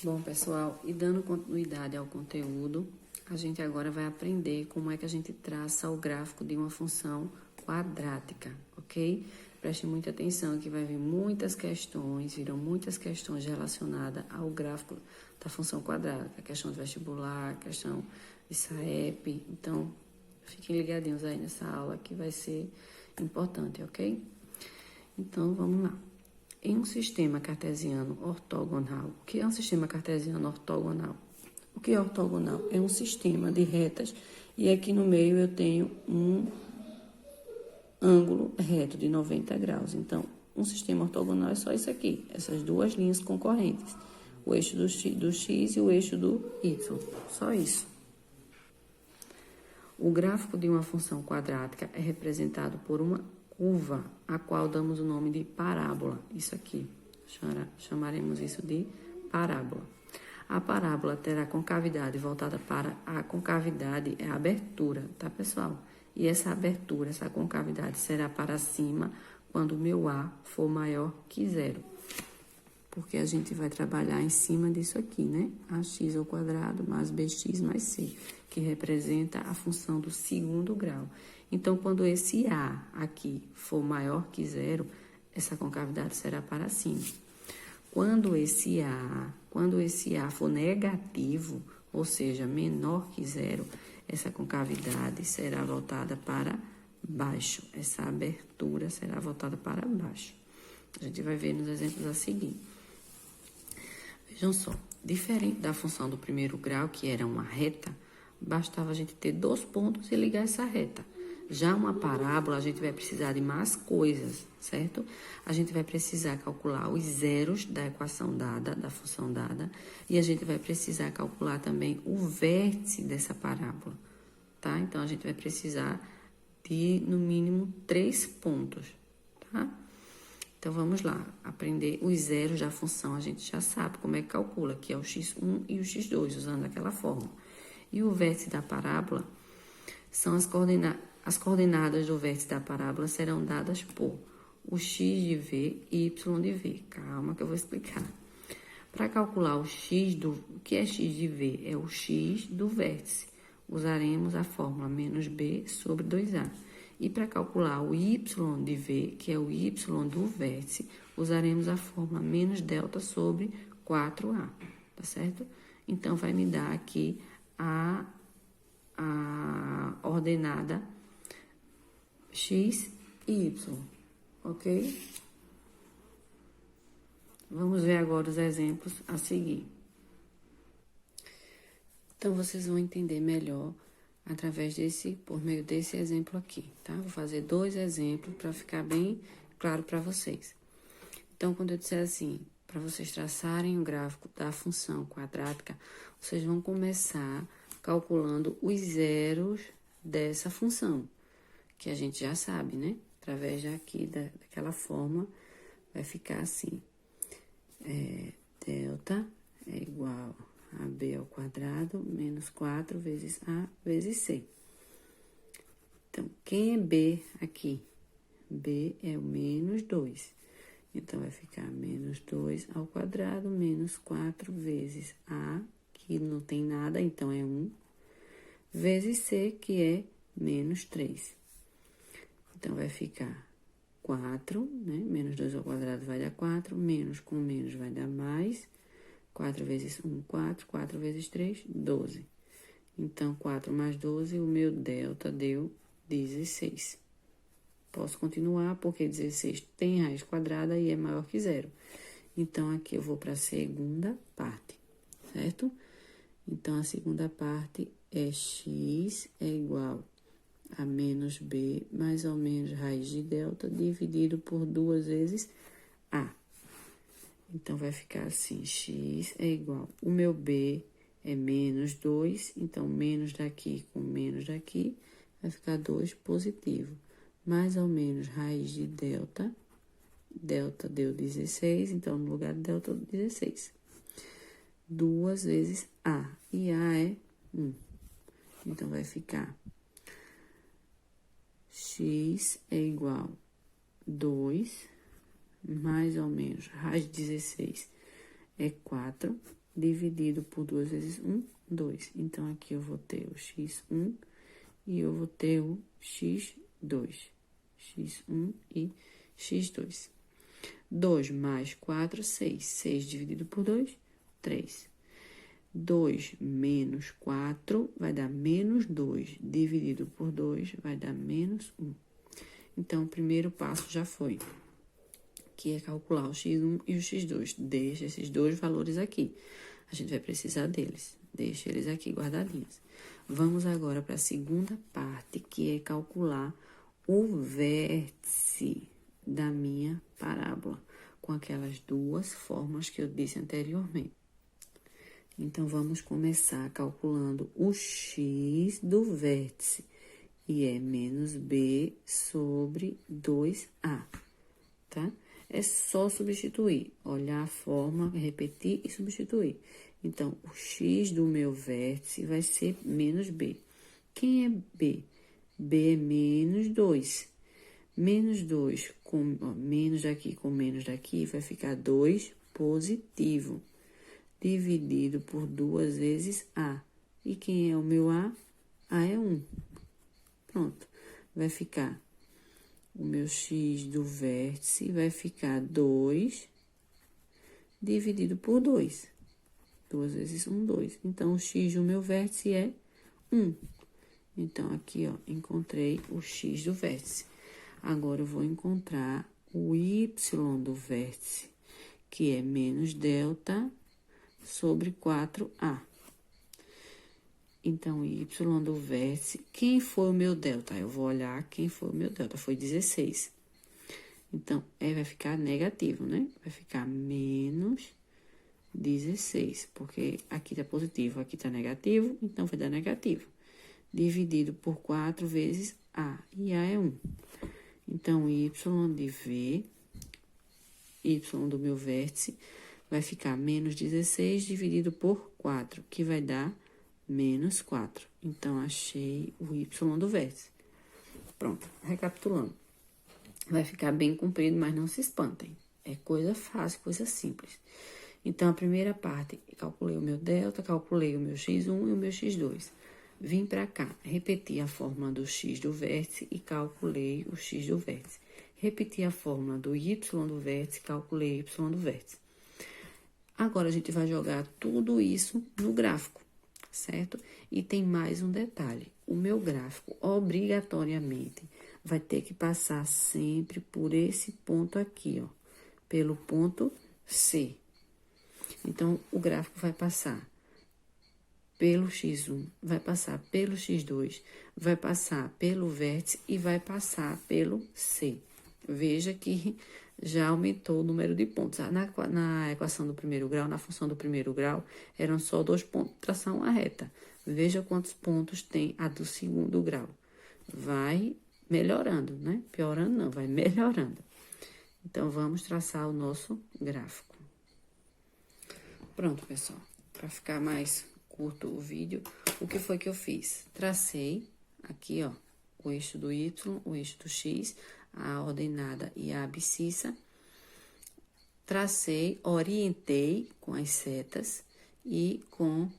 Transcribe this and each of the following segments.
Bom, pessoal, e dando continuidade ao conteúdo, a gente agora vai aprender como é que a gente traça o gráfico de uma função quadrática, ok? Preste muita atenção que vai vir muitas questões, viram muitas questões relacionadas ao gráfico da função quadrática, questão de vestibular, questão de SAEP, então fiquem ligadinhos aí nessa aula que vai ser importante, ok? Então, vamos lá. Em um sistema cartesiano ortogonal, o que é um sistema cartesiano ortogonal? O que é ortogonal? É um sistema de retas e aqui no meio eu tenho um ângulo reto de 90 graus. Então, um sistema ortogonal é só isso aqui, essas duas linhas concorrentes. O eixo do x e o eixo do y, só isso. O gráfico de uma função quadrática é representado por uma curva, a qual damos o nome de parábola. Isso aqui, chamaremos isso de parábola. A parábola terá concavidade voltada para a concavidade, é a abertura, tá, pessoal? E essa abertura, essa concavidade será para cima quando o meu A for maior que zero. Porque a gente vai trabalhar em cima disso aqui, né? AX ao quadrado mais BX mais C, que representa a função do segundo grau. Então, quando esse A aqui for maior que zero, essa concavidade será para cima. Quando esse A for negativo, ou seja, menor que zero, essa concavidade será voltada para baixo. Essa abertura será voltada para baixo. A gente vai ver nos exemplos a seguir. Vejam só, diferente da função do primeiro grau, que era uma reta, bastava a gente ter 2 pontos e ligar essa reta. Já uma parábola, a gente vai precisar de mais coisas, certo? A gente vai precisar calcular os zeros da equação dada, da função dada, e a gente vai precisar calcular também o vértice dessa parábola, tá? Então, a gente vai precisar de, no mínimo, 3 pontos, tá? Então, vamos lá, aprender os zeros da função, a gente já sabe como é que calcula, que é o x1 e o x2, usando aquela fórmula. E o vértice da parábola são as coordenadas do vértice da parábola serão dadas por o x de v e y de v. Calma que eu vou explicar. Para calcular o que é x de v? É o x do vértice. Usaremos a fórmula menos b sobre 2a. E para calcular o y de v, que é o y do vértice, usaremos a fórmula menos delta sobre 4a, tá certo? Então, vai me dar aqui a ordenada x e y, ok? Vamos ver agora os exemplos a seguir. Então, vocês vão entender melhor por meio desse exemplo aqui, tá? Vou fazer 2 exemplos para ficar bem claro para vocês. Então, quando eu disser assim, para vocês traçarem o gráfico da função quadrática, vocês vão começar calculando os zeros dessa função, que a gente já sabe, né? Através daqui, daquela forma, vai ficar assim. Delta é igual a b ao quadrado menos 4 vezes a vezes c. Então, quem é b aqui? b é o menos 2. Então, vai ficar menos 2 ao quadrado menos 4 vezes a, que não tem nada, então é 1, vezes c, que é menos 3. Então, vai ficar 4, né? Menos 2 ao quadrado vai dar 4, menos com menos vai dar mais. 4 vezes 1, 4, 4 vezes 3, 12. Então, 4 mais 12, o meu delta deu 16. Posso continuar, porque 16 tem raiz quadrada e é maior que zero. Então, aqui eu vou para a segunda parte, certo? Então, a segunda parte é x é igual a menos b mais ou menos raiz de delta dividido por 2 vezes a. Então, vai ficar assim, x é igual, o meu b é menos 2, então, menos daqui com menos daqui, vai ficar 2 positivo. Mais ou menos raiz de delta, delta deu 16, então, no lugar de delta, 16. 2 vezes a, e a é 1. Então, vai ficar x é igual a 2, mais ou menos, raiz de 16 é 4, dividido por 2 vezes 1, 2. Então, aqui eu vou ter o x1 e eu vou ter o x2. x1 e x2. 2 mais 4, 6. 6 dividido por 2, 3. 2 menos 4 vai dar menos 2. Dividido por 2 vai dar menos 1. Então, o primeiro passo já foi, que é calcular o x1 e o x2. Deixa esses dois valores aqui. A gente vai precisar deles. Deixa eles aqui guardadinhos. Vamos agora para a segunda parte, que é calcular o vértice da minha parábola, com aquelas duas formas que eu disse anteriormente. Então, vamos começar calculando o x do vértice, e é menos b sobre 2a, tá? É só substituir, olhar a forma, repetir e substituir. Então, o x do meu vértice vai ser menos b. Quem é b? B é menos 2. Menos 2 com menos daqui com menos daqui vai ficar 2 positivo, dividido por 2 vezes a. E quem é o meu a? A é 1. Pronto. Vai ficar o meu x do vértice, vai ficar 2 dividido por 2. 2 vezes 1, 2. Então, o x do meu vértice é 1. Então, aqui, ó, encontrei o x do vértice. Agora, eu vou encontrar o y do vértice, que é menos delta sobre 4a. Então, y do vértice, quem foi o meu delta? Eu vou olhar quem foi o meu delta, foi 16. Então, vai ficar negativo, né? Vai ficar menos 16, porque aqui tá positivo, aqui tá negativo, então vai dar negativo. Dividido por 4 vezes a, e a é 1. Então, y de v, y do meu vértice, vai ficar menos 16 dividido por 4, que vai dar menos 4. Então, achei o y do vértice. Pronto, recapitulando. Vai ficar bem comprido, mas não se espantem. É coisa fácil, coisa simples. Então, a primeira parte, calculei o meu delta, calculei o meu x1 e o meu x2. Vim para cá, repeti a fórmula do x do vértice e calculei o x do vértice. Repeti a fórmula do y do vértice, calculei o y do vértice. Agora, a gente vai jogar tudo isso no gráfico, certo? E tem mais um detalhe. O meu gráfico, obrigatoriamente, vai ter que passar sempre por esse ponto aqui, ó. Pelo ponto C. Então, o gráfico vai passar pelo x1, vai passar pelo x2, vai passar pelo vértice e vai passar pelo C. Veja que já aumentou o número de pontos. Na equação do primeiro grau, na função do primeiro grau, eram só 2 pontos de traçar uma reta. Veja quantos pontos tem a do segundo grau. Vai melhorando, né? Piorando não, vai melhorando. Então, vamos traçar o nosso gráfico. Pronto, pessoal. Para ficar mais curto o vídeo, o que foi que eu fiz? Tracei aqui, ó, o eixo do y, o eixo do x, a ordenada e a abscissa. Tracei, orientei com as setas e com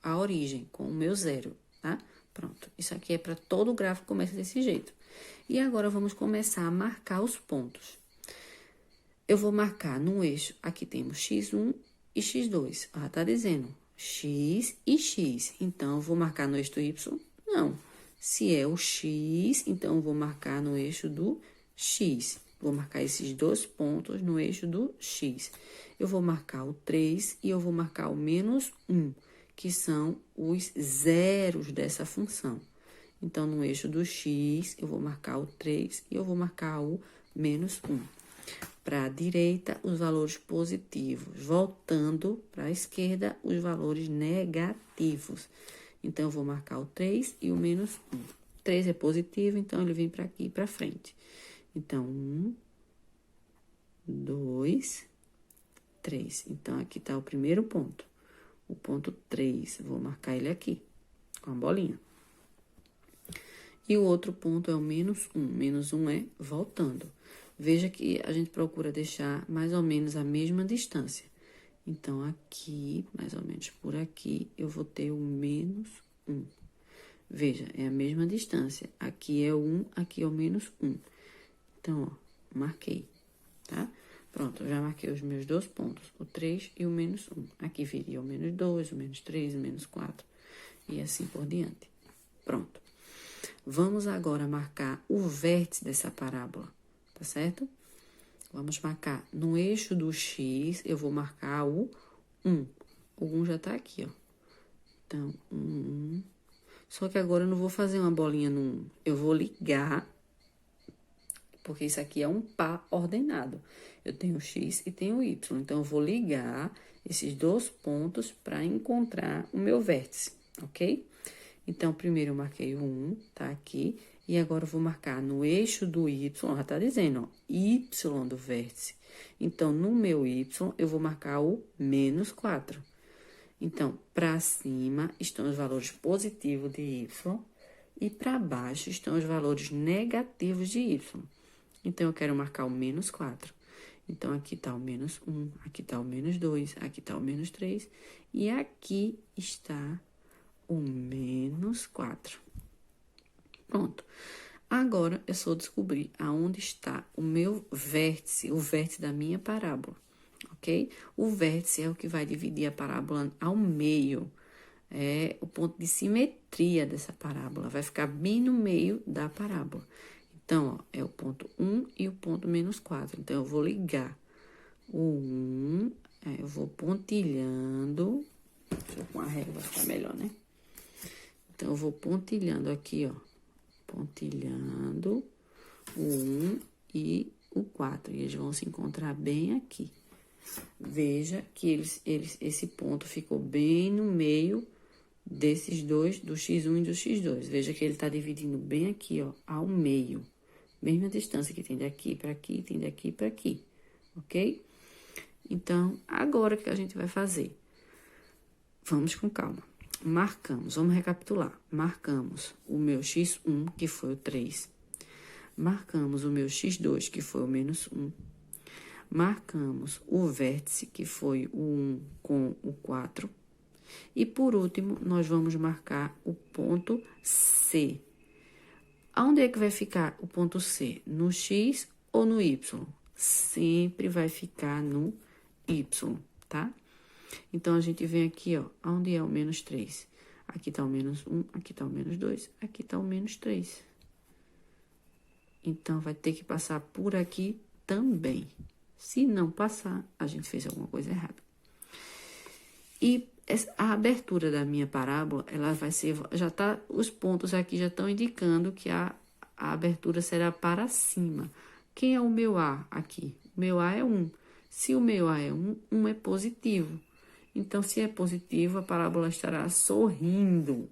a origem, com o meu zero, tá? Pronto. Isso aqui é para todo o gráfico, começa desse jeito. E agora, vamos começar a marcar os pontos. Eu vou marcar no eixo, aqui temos x1 e x2. Ah, tá dizendo x e x. Então, eu vou marcar no eixo do y? Não. Se é o x, então eu vou marcar no eixo do x. Vou marcar esses 2 pontos no eixo do x. Eu vou marcar o 3 e eu vou marcar o menos 1, que são os zeros dessa função. Então, no eixo do x, eu vou marcar o 3 e eu vou marcar o menos 1. Para a direita, os valores positivos. Voltando para a esquerda, os valores negativos. Então, eu vou marcar o 3 e o menos 1. 3 é positivo, então, ele vem para aqui e para frente. Então, 1, 2, 3. Então, aqui está o primeiro ponto. O ponto 3, vou marcar ele aqui, com a bolinha. E o outro ponto é o menos 1. Menos 1 é voltando. Veja que a gente procura deixar mais ou menos a mesma distância. Então, aqui, mais ou menos por aqui, eu vou ter o menos 1. Veja, é a mesma distância. Aqui é o 1, aqui é o menos 1. Então, ó, marquei, tá? Pronto, eu já marquei os meus 2 pontos, o 3 e o menos 1. Aqui viria o menos 2, o menos 3, o menos 4 e assim por diante. Pronto. Vamos agora marcar o vértice dessa parábola, tá certo? Vamos marcar no eixo do X, eu vou marcar o 1. O 1 já tá aqui, ó. Então, 1. Só que agora eu não vou fazer uma bolinha no 1. Eu vou ligar, porque isso aqui é um par ordenado. Eu tenho o X e tenho o Y. Então, eu vou ligar esses 2 pontos para encontrar o meu vértice, ok? Então, primeiro eu marquei o 1, tá aqui. E agora eu vou marcar no eixo do Y, já tá dizendo, ó, Y do vértice. Então, no meu Y, eu vou marcar o menos 4. Então, para cima estão os valores positivos de Y e para baixo estão os valores negativos de Y. Então, eu quero marcar o menos 4. Então, aqui está o menos 1, aqui está o menos 2, aqui está o menos 3 e aqui está o menos 4. Pronto. Agora, é só descobrir aonde está o meu vértice, o vértice da minha parábola, ok? O vértice é o que vai dividir a parábola ao meio. É o ponto de simetria dessa parábola. Vai ficar bem no meio da parábola. Então, ó, é o ponto 1 e o ponto menos 4. Então, eu vou ligar o 1, eu vou pontilhando. Deixa eu com a régua, vai ficar melhor, né? Então, eu vou pontilhando aqui, ó. Pontilhando o 1 e o 4. E eles vão se encontrar bem aqui. Veja que esse ponto ficou bem no meio desses dois, do X1 e do X2. Veja que ele está dividindo bem aqui, ó, ao meio. Mesma distância que tem daqui para aqui, tem daqui para aqui, ok? Então, agora o que a gente vai fazer? Vamos com calma. Marcamos, vamos recapitular. Marcamos o meu X1, que foi o 3. Marcamos o meu X2, que foi o menos 1. Marcamos o vértice, que foi o 1 com o 4. E, por último, nós vamos marcar o ponto C. Aonde é que vai ficar o ponto C? No X ou no Y? Sempre vai ficar no Y, tá? Então, a gente vem aqui, ó, onde é o menos 3? Aqui tá o menos 1, aqui tá o menos 2, aqui tá o menos 3. Então, vai ter que passar por aqui também. Se não passar, a gente fez alguma coisa errada. E a abertura da minha parábola, ela vai ser, já tá, os pontos aqui já estão indicando que a abertura será para cima. Quem é o meu A aqui? O meu A é 1. Se o meu A é 1, 1 é positivo. Então, se é positivo, a parábola estará sorrindo.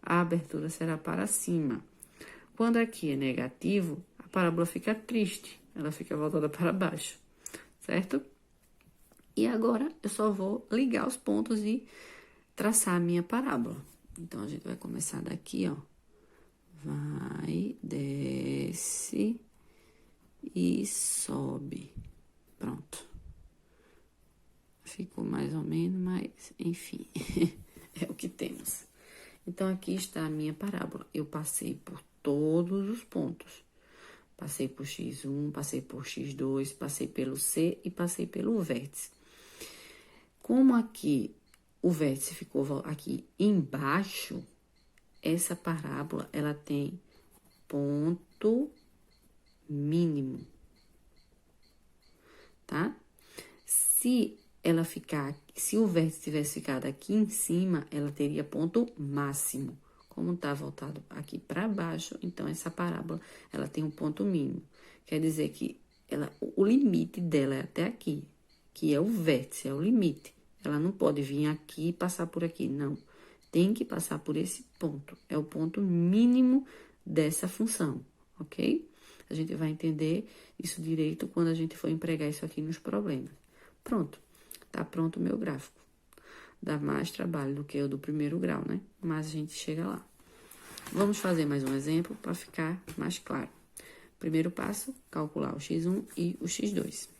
A abertura será para cima. Quando aqui é negativo, a parábola fica triste. Ela fica voltada para baixo, certo? E agora, eu só vou ligar os pontos e traçar a minha parábola. Então, a gente vai começar daqui, ó. Vai, desce e sobe. Pronto. Ficou mais ou menos, mas, enfim, é o que temos. Então, aqui está a minha parábola. Eu passei por todos os pontos. Passei por X1, passei por X2, passei pelo C e passei pelo vértice. Como aqui o vértice ficou aqui embaixo, essa parábola, ela tem ponto mínimo, tá? Se o vértice tivesse ficado aqui em cima, ela teria ponto máximo. Como tá voltado aqui para baixo, então essa parábola, ela tem um ponto mínimo. Quer dizer que o limite dela é até aqui, que é o vértice, é o limite. Ela não pode vir aqui e passar por aqui, não. Tem que passar por esse ponto. É o ponto mínimo dessa função, ok? A gente vai entender isso direito quando a gente for empregar isso aqui nos problemas. Pronto, tá pronto o meu gráfico. Dá mais trabalho do que o do primeiro grau, né? Mas a gente chega lá. Vamos fazer mais um exemplo para ficar mais claro. Primeiro passo, calcular o X1 e o X2.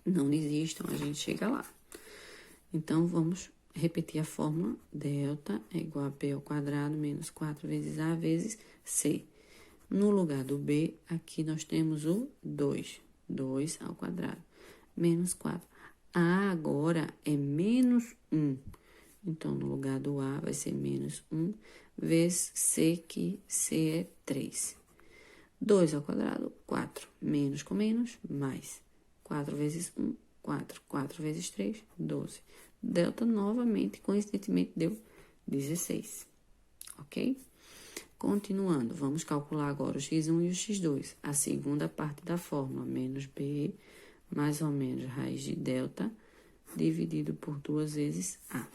Não desistam, a gente chega lá. Então, vamos repetir a fórmula. Delta é igual a B ao quadrado menos 4 vezes A vezes C. No lugar do B, aqui nós temos o 2. 2 ao quadrado menos 4. A agora é menos 1. Então, no lugar do A vai ser menos 1 vezes C, que C é 3. 2 ao quadrado, 4. Menos com menos, mais. 4 vezes 1, 4. 4 vezes 3, 12. Delta, novamente, coincidentemente, deu 16. Ok? Continuando, vamos calcular agora o x1 e o x2. A segunda parte da fórmula, menos b, mais ou menos raiz de delta, dividido por 2 vezes a.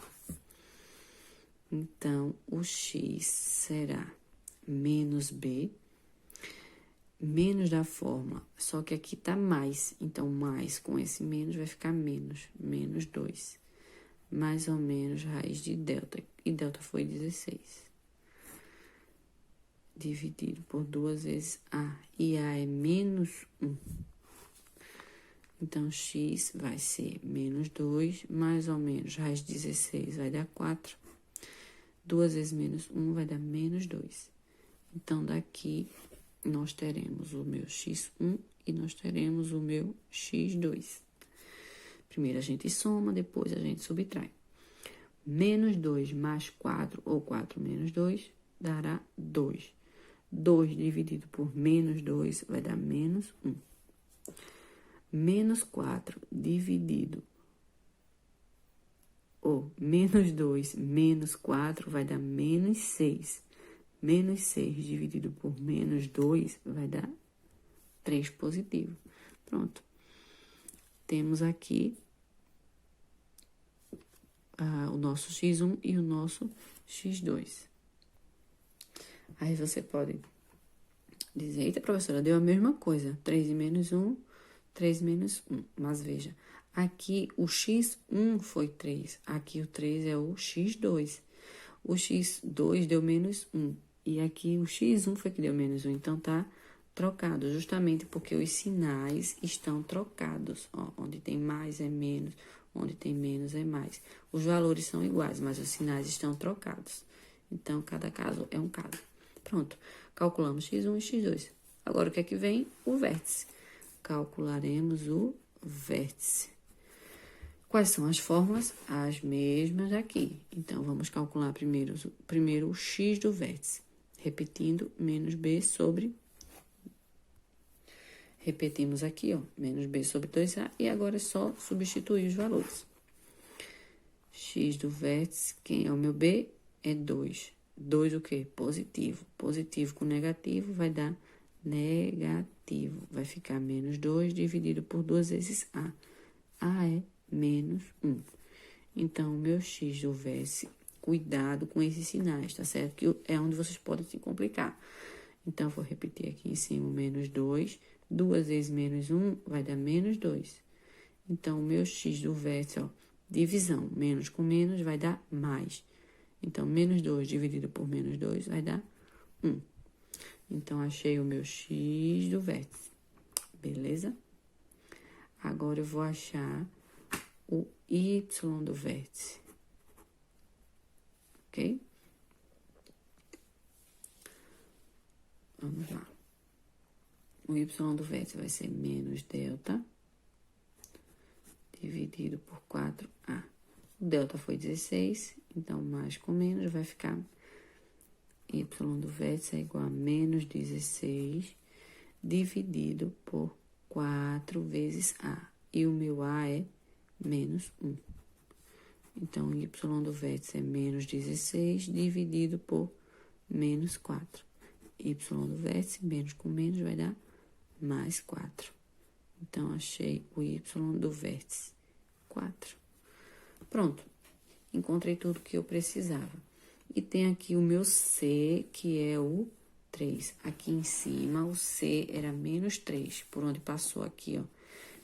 Então, o x será menos b, menos da fórmula, só que aqui tá mais, então mais com esse menos vai ficar menos, menos 2. Mais ou menos raiz de delta, e delta foi 16. Dividido por 2 vezes a, e a é menos 1. Então, x vai ser menos 2, mais ou menos raiz de 16 vai dar 4. 2 vezes menos 1 vai dar menos 2. Então, daqui nós teremos o meu x1 e nós teremos o meu x2. Primeiro a gente soma, depois a gente subtrai. Menos 2 mais 4, ou 4 menos 2, dará 2. 2 dividido por menos 2 vai dar menos 1. Menos 4 dividido, ou menos 2 menos 4 vai dar menos 6. Menos 6 dividido por menos 2 vai dar 3 positivo. Pronto. Temos aqui o nosso x1 e o nosso x2. Aí você pode dizer, eita, professora, deu a mesma coisa. 3 e menos 1, 3 menos 1. Mas veja, aqui o x1 foi 3. Aqui o 3 é o x2. O x2 deu menos 1. E aqui o x1 foi que deu menos 1. Então, tá trocado, justamente porque os sinais estão trocados. Ó, onde tem mais é menos, onde tem menos é mais. Os valores são iguais, mas os sinais estão trocados. Então, cada caso é um caso. Pronto, calculamos x1 e x2. Agora, o que é que vem? O vértice. Calcularemos o vértice. Quais são as fórmulas? As mesmas aqui. Então, vamos calcular primeiro o x do vértice. Repetindo, menos b sobre... Repetimos aqui, ó, menos b sobre 2a. E agora é só substituir os valores. X do vértice, quem é o meu b? É 2. 2 o quê? Positivo. Positivo com negativo vai dar negativo. Vai ficar menos 2 dividido por 2 vezes a. A é menos 1. Então, o meu x do vértice, cuidado com esses sinais, tá certo? Que é onde vocês podem se complicar. Então, vou repetir aqui em cima o menos 2. 2 vezes menos 1 vai dar menos 2. Então, o meu x do vértice, ó, divisão, menos com menos vai dar mais. Então, menos 2 dividido por menos 2 vai dar 1. Então, achei o meu x do vértice. Beleza? Agora, eu vou achar o y do vértice. Ok? Vamos lá. O y do vértice vai ser menos delta dividido por 4a. O delta foi 16, então mais com menos vai ficar y do vértice é igual a menos 16 dividido por 4 vezes a. E o meu a é menos 1. Então, y do vértice é menos 16 dividido por menos 4. Y do vértice, menos com menos, vai dar mais 4. Então, achei o y do vértice, 4. Pronto. Encontrei tudo que eu precisava. E tem aqui o meu C, que é o 3. Aqui em cima, o C era menos 3, por onde passou aqui, ó.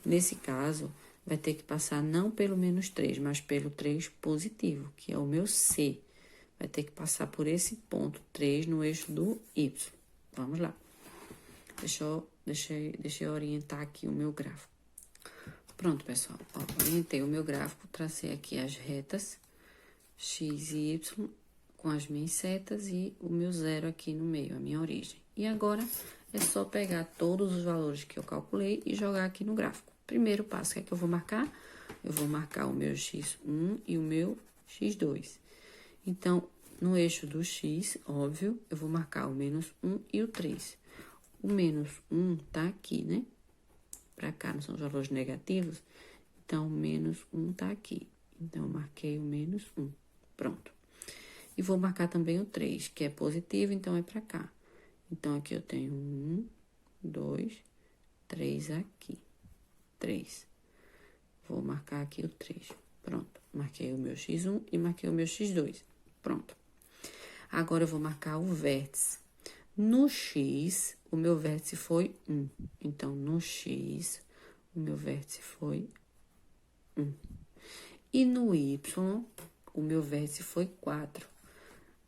Nesse caso, vai ter que passar não pelo menos 3, mas pelo 3 positivo, que é o meu C. Vai ter que passar por esse ponto 3 no eixo do Y. Vamos lá. Deixa eu orientar aqui o meu gráfico. Pronto, pessoal. Ó, orientei o meu gráfico, tracei aqui as retas X e Y com as minhas setas e o meu zero aqui no meio, a minha origem. E agora é só pegar todos os valores que eu calculei e jogar aqui no gráfico. Primeiro passo, o que é que eu vou marcar? Eu vou marcar o meu X1 e o meu X2. Então, no eixo do X, óbvio, eu vou marcar o menos 1 e o 3. O menos 1 tá aqui, né? Pra cá, não são os valores negativos. Então, o menos 1 tá aqui. Então, eu marquei o menos 1. Pronto. E vou marcar também o 3, que é positivo, então é pra cá. Então, aqui eu tenho 1, 2, 3 aqui. 3. Vou marcar aqui o 3. Pronto. Marquei o meu X1 e marquei o meu X2. Pronto. Agora, eu vou marcar o vértice. No X, o meu vértice foi 1. Então, no X, o meu vértice foi 1. E no Y, o meu vértice foi 4.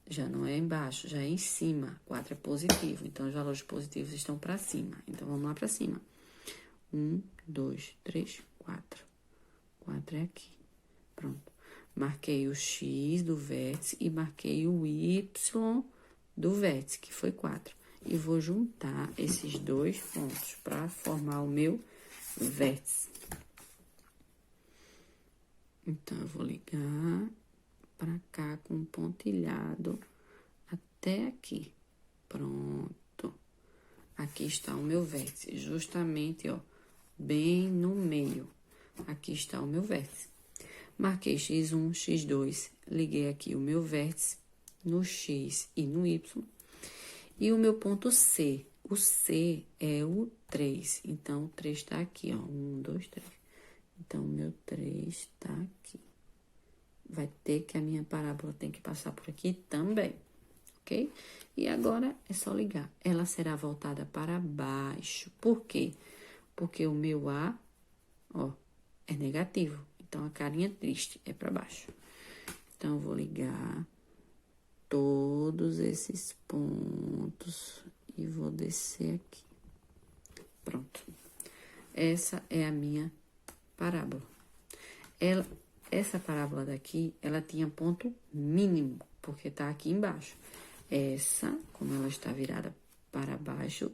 Já não é embaixo, já é em cima. 4 é positivo, então os valores positivos estão para cima. Então, vamos lá para cima. 1, 2, 3, 4. 4 é aqui. Pronto. Marquei o X do vértice e marquei o Y do vértice, que foi 4. E vou juntar esses dois pontos para formar o meu vértice. Então, eu vou ligar para cá com um pontilhado até aqui. Pronto. Aqui está o meu vértice, justamente, ó, bem no meio. Aqui está o meu vértice. Marquei X1, X2, liguei aqui o meu vértice no X e no Y. E o meu ponto C, o C é o 3, então o 3 tá aqui, ó, 1, 2, 3. Então, o meu 3 tá aqui. Vai ter que a minha parábola tem que passar por aqui também, ok? E agora é só ligar. Ela será voltada para baixo. Por quê? Porque o meu A, ó, é negativo. Então, a carinha triste é para baixo. Então, eu vou ligar todos esses pontos e vou descer aqui. Pronto. Essa é a minha parábola. Essa parábola daqui, ela tinha ponto mínimo, porque tá aqui embaixo. Essa, como ela está virada para baixo,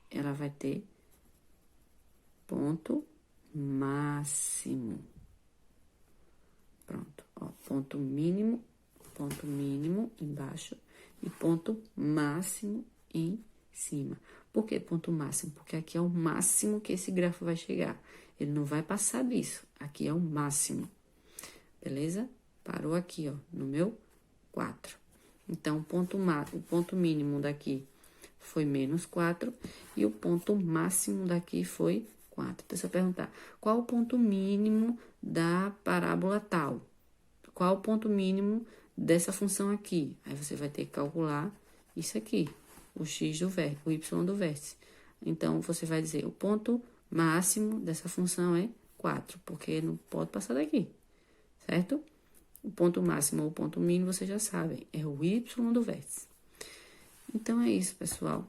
ela vai ter ponto máximo. Pronto, ó, ponto mínimo embaixo e ponto máximo em cima. Por que ponto máximo? Porque aqui é o máximo que esse grafo vai chegar. Ele não vai passar disso. Aqui é o máximo. Beleza? Parou aqui, ó, no meu 4. Então, o ponto mínimo daqui foi menos 4 e o ponto máximo daqui foi 4. Então, se eu perguntar, qual o ponto mínimo da parábola tal? Qual o ponto mínimo dessa função aqui? Aí, você vai ter que calcular isso aqui, o x do vértice, o y do vértice. Então, você vai dizer, o ponto máximo dessa função é 4, porque não pode passar daqui, certo? O ponto máximo ou o ponto mínimo, vocês já sabem, é o y do vértice. Então, é isso, pessoal.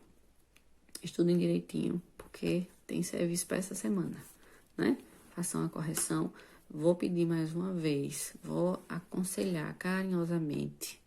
Estudem direitinho, porque tem serviço para essa semana, né? Façam a correção. Vou pedir mais uma vez, vou aconselhar carinhosamente.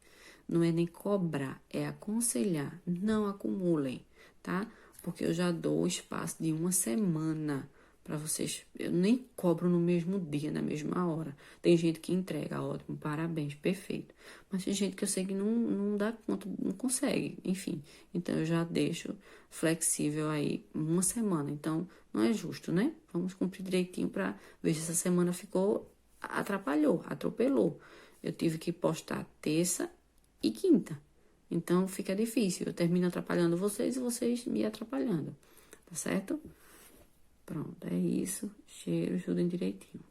Não é nem cobrar, é aconselhar. Não acumulem, tá? Porque eu já dou o espaço de uma semana para vocês. Eu nem cobro no mesmo dia, na mesma hora. Tem gente que entrega, ótimo, parabéns, perfeito. Mas tem gente que eu sei que não dá conta, não consegue, enfim. Então, eu já deixo flexível aí uma semana. Então, não é justo, né? Vamos cumprir direitinho para ver se essa semana ficou, atropelou. Eu tive que postar terça e quinta. Então, fica difícil. Eu termino atrapalhando vocês e vocês me atrapalhando. Tá certo? Pronto, é isso. Cheiro, ajudem direitinho.